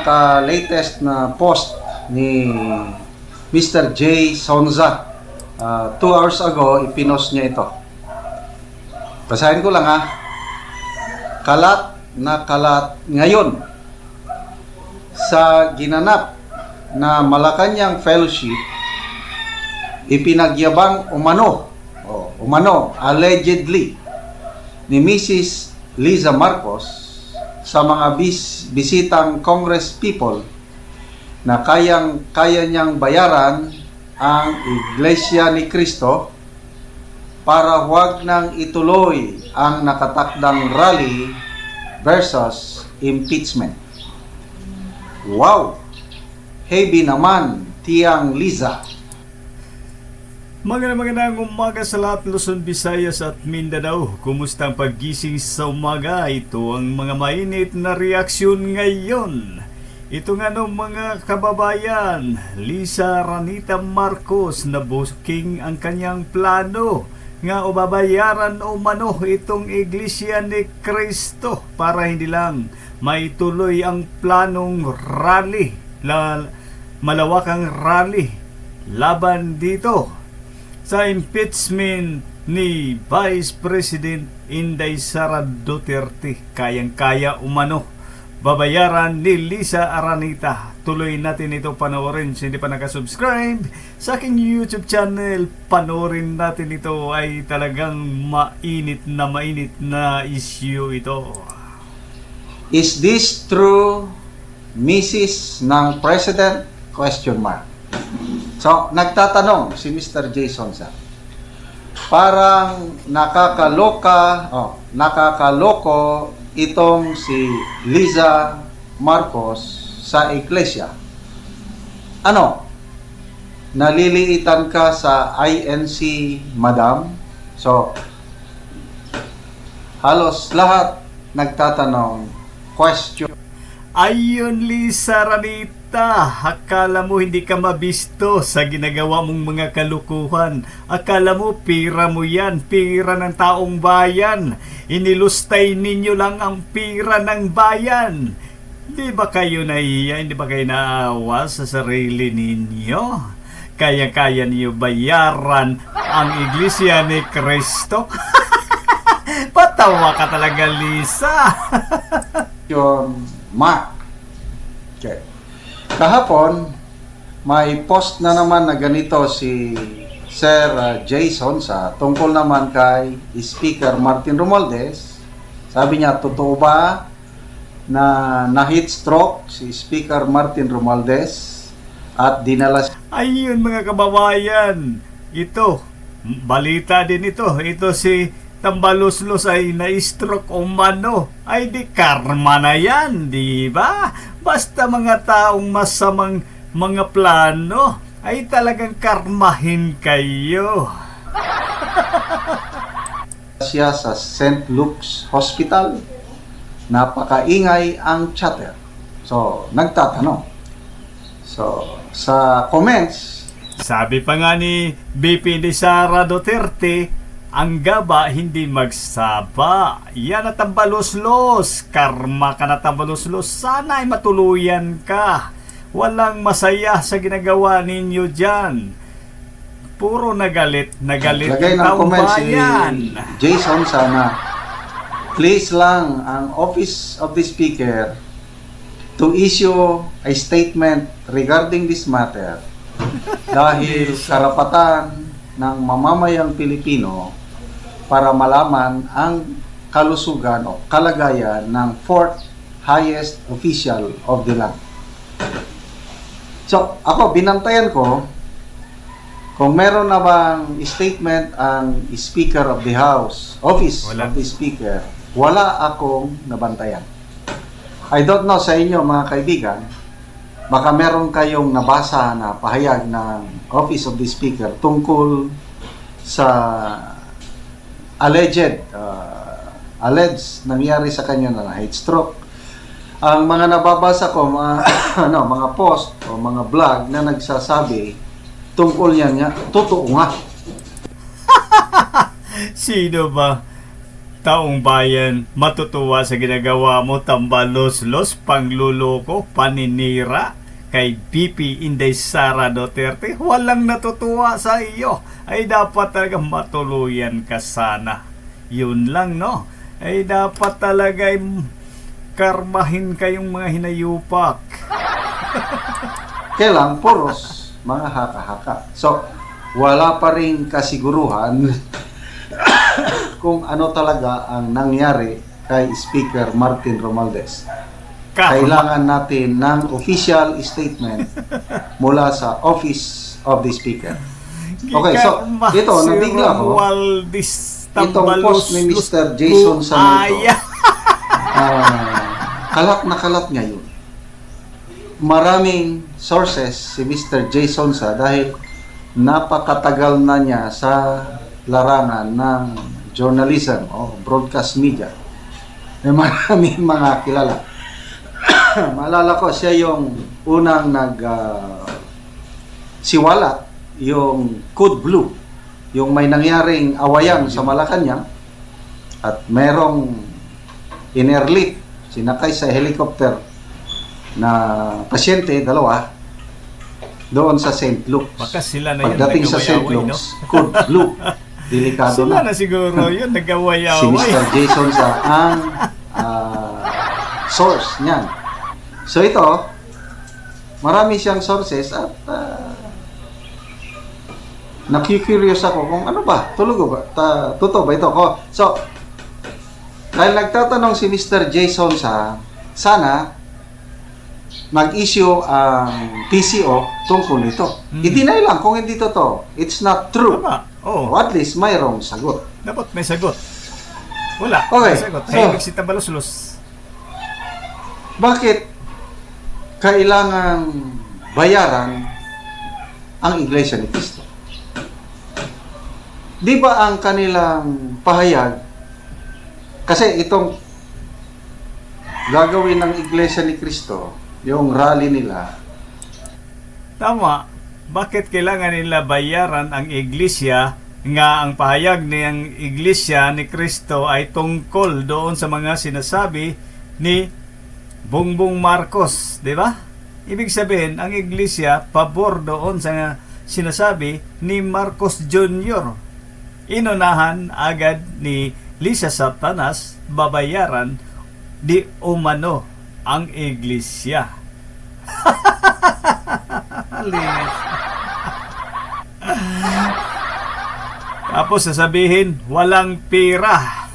pinaka-latest na post ni Mr. J. Sonza. 2 hours ago, ipinost niya ito. Basahin ko lang ha. Kalat na kalat ngayon sa ginanap na Malacanang Fellowship, ipinagyabang allegedly ni Mrs. Liza Marcos sa mga bisitang Congress people na kaya niyang bayaran ang Iglesia ni Cristo para huwag nang ituloy ang nakatakdang rally versus impeachment. Wow! Heavy naman, Tiang Liza. Magandang umaga sa lahat, Luzon, Visayas at Mindanao. Kumusta ang paggising sa umaga? Ito ang mga mainit na reaksyon ngayon. Ito nga no mga kababayan, Liza Aranita Marcos na booking ang kanyang plano nga babayaran umano itong Iglesia ni Cristo para hindi lang maituloy ang planong rally, malawakang rally laban dito sa impeachment ni Vice President Inday Sara Duterte. Kayang-kaya umano babayaran ni Liza Aranita. Tuloy natin ito panoorin. Kung hindi pa nakasubscribe sa aking YouTube channel, panoorin natin ito. Ay talagang mainit na issue ito. Is this true, Mrs. ng President? Question mark. So, nagtatanong si Mr. Jason sa parang nakakaloko itong si Liza Marcos sa iglesia. Ano? Naliliitan ka sa INC, madam? So, halos lahat nagtatanong, question. Ayun, Liza Aranita, akala mo hindi ka mabisto sa ginagawa mong mga kalukuhan. Akala mo pira mo yan, pira ng taong bayan. Inilustay ninyo lang ang pira ng bayan. Di ba kayo nahiya? Hindi ba kayo naawa sa sarili ninyo? Kaya-kaya niyo bayaran ang Iglesia ni Cristo? Patawa ka talaga, Liza. Yung Mark. Okay. Kahapon, may post na naman na ganito si Sir Jason sa tungkol naman kay Speaker Martin Romualdez. Sabi niya, totoo ba na na-heat stroke si Speaker Martin Romualdez at dinala Ayun mga kababayan, ito, balita din ito. Ito si Tambaloslos ay na-stroke o mano. Ay di karma na yan, di ba? Basta mga taong masamang mga plano ay talagang karmahin kayo. siya sa St. Luke's Hospital. Napakaingay ang chatter. So, nagtatanong. So, sa comments, sabi pa nga ni BP ni Sara Duterte, ang gaba hindi magsaba. Yan na Tambaloslos. Karma ka na Tambaloslos. Sana ay matuluyan ka. Walang masaya sa ginagawa ninyo dyan. Puro nagalit lagay ng ang taong comment bayan. si Jason sana, please lang ang Office of the Speaker to issue a statement regarding this matter dahil karapatan ng mamamayang Pilipino para malaman ang kalusugan o kalagayan ng fourth highest official of the land. So, ako, binantayan ko kung meron na bang statement ang Speaker of the House, Office of the Speaker. Wala akong nabantayan. I don't know sa inyo mga kaibigan, baka meron kayong nabasa na pahayag ng Office of the Speaker tungkol sa alleged nangyari sa kanya na heat stroke. Ang mga nababasa ko, mga post o mga vlog na nagsasabi tungkol niya, totoo nga. Sino ba? taong bayan matutuwa sa ginagawa mo, tambalos-los, pangluloko, paninira kay BP Inday Sara Duterte? Walang natutuwa sa iyo. Ay dapat talaga matuluyan ka sana. Yun lang, no? Ay dapat talaga karmahin kayong mga hinayupak. Kailang puros mga haka-haka. So, wala pa rin kasiguruhan kung ano talaga ang nangyari kay Speaker Martin Romualdez. Kailangan natin ng official statement mula sa Office of the Speaker. Okay, so ito, nabigla ko. Itong post ni Mr. Jason Sanito. Kalat na kalat ngayon. Maraming sources si Mr. Jason sa dahil napakatagal na niya sa larangan ng journalism o broadcast media. May maraming mga kilala. Maalala ko, siya yung unang siwala yung Code Blue, yung may nangyaring awayan sa Malacanang at merong inerlift, sinakay sa helicopter na pasyente, dalawa, doon sa St. Luke's. Baka sila na yun pagdating sa St. nagaway-away, Luke's, Code Blue, delikado sila na. na siguro yun, nagaway-away. Si Mr. Jason sa ang source niyan. So ito, marami siyang sources at nakikurious ako kung ano ba, totoo ba ito? So, dahil nagtatanong si Mr. Jason sa sana mag-issue ang PCO tungkol nito. I-deny lang kung hindi totoo. It's not true. Tama. Oh. O at least mayroong sagot. Dapat may sagot. Wala. Okay. May sagot. So, Tahimik si Tambalos-los. Bakit kailangan bayaran ang Iglesia ni Cristo? Di ba ang kanilang pahayag, kasi itong gagawin ng Iglesia ni Cristo, yung rally nila, Tama. Bakit kailangan nila bayaran ang iglesia nga ang pahayag ng iglesia ni Cristo ay tungkol doon sa mga sinasabi ni Bongbong Marcos, di ba? Ibig sabihin, ang iglesia pabor doon sa sinasabi ni Marcos Jr. Inunahan agad ni Lisa Satanas babayaran di umano ang iglesia. Tapos sasabihin, walang pera.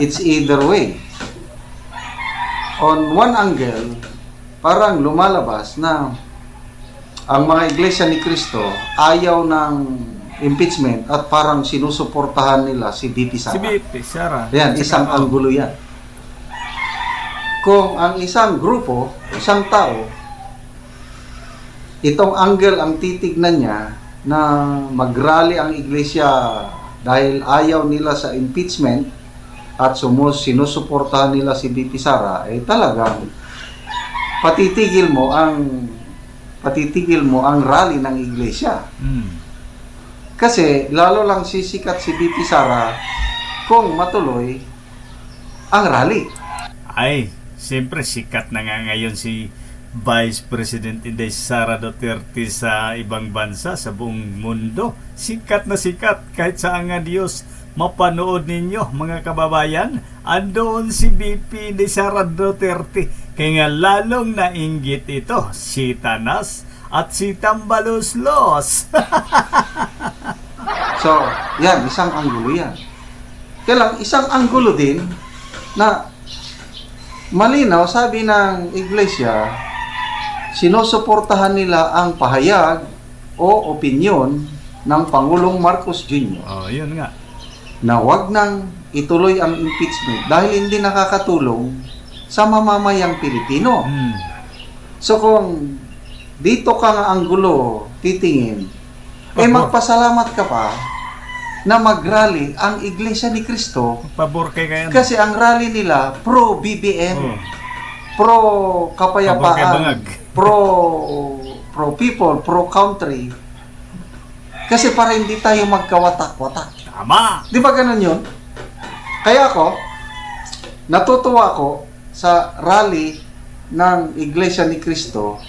it's either way. On one angle, parang lumalabas na ang mga Iglesia ni Cristo ayaw ng impeachment at parang sinusuportahan nila si BP Sara. Si BP Sara. Yan, isang anggulo yan. Kung ang isang grupo, isang tao, itong angle ang titignan niya na mag-rally ang iglesia dahil ayaw nila sa impeachment at sinusuportahan nila si BP Sara, eh talagang patitigil mo ang rally ng iglesia. Kasi lalo lang sisikat si BP Sara kung matuloy ang rally. Ay, siyempre sikat na nga ngayon si Vice President Inday Sara Duterte sa ibang bansa, sa buong mundo. Sikat na sikat kahit saan nga Diyos mapanood ninyo mga kababayan. Andoon si BP Inday Sara Duterte. Kaya nga lalong nainggit ito si Tanas at si Tambalos-los. So, yan, isang anggulo yan. Kaya lang, isang anggulo din na malinaw, sabi ng iglesia, sinusuportahan nila ang pahayag o opinyon ng Pangulong Marcos Jr. Oh, yun nga. Na wag nang ituloy ang impeachment dahil hindi nakakatulong sa mamamayang Pilipino. So kung dito ka nga anggulo titingin, magpasalamat ka pa na mag-rally ang Iglesia ni Cristo. Pabor kay kayan. Kasi ang rally nila pro-BBM, pro-kapayapaan, pro-people, pro-country. Kasi para hindi tayo magkawatak-watak. Tama! Di ba ganun yun? Kaya ako, natutuwa ko sa rally ng Iglesia ni Cristo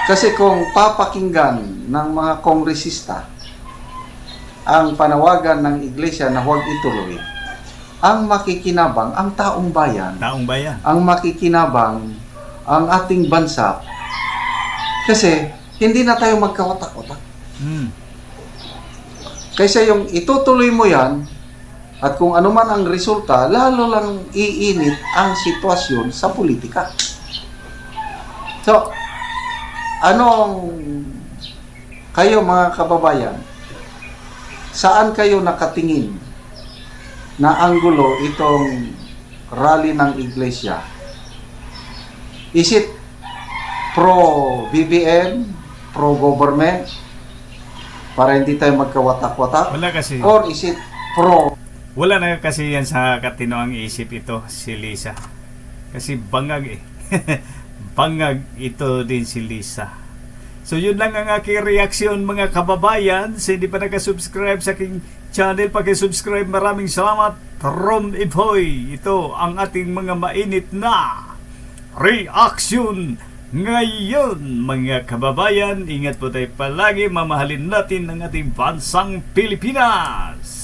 kasi kung papakinggan ng mga kongresista ang panawagan ng Iglesia na huwag ituloy, ang makikinabang ang taong bayan, ang makikinabang ang ating bansa, kasi hindi na tayo magkawatak-watak. Kaysa yung itutuloy mo yan, at kung ano man ang resulta, lalo lang iinit ang sitwasyon sa politika. So, anong kayo mga kababayan, saan kayo nakatingin na anggulo itong rally ng iglesia? Is it pro-BBM, pro-government, para hindi tayo magkawatak-watak? Wala kasi. Or is it pro? Wala na kasi yan sa katinoang isip ito, si Lisa. Kasi bangag eh. Bangag ito din si Lisa. So yun lang ang aking reaksyon mga kababayan. Sa hindi pa nakasubscribe sa aking channel, pakisubscribe. Maraming salamat. Rom Ipoy. Ito ang ating mga mainit na reaksyon ngayon mga kababayan. Ingat po tayo palagi. Mamahalin natin ang ating bansang Pilipinas.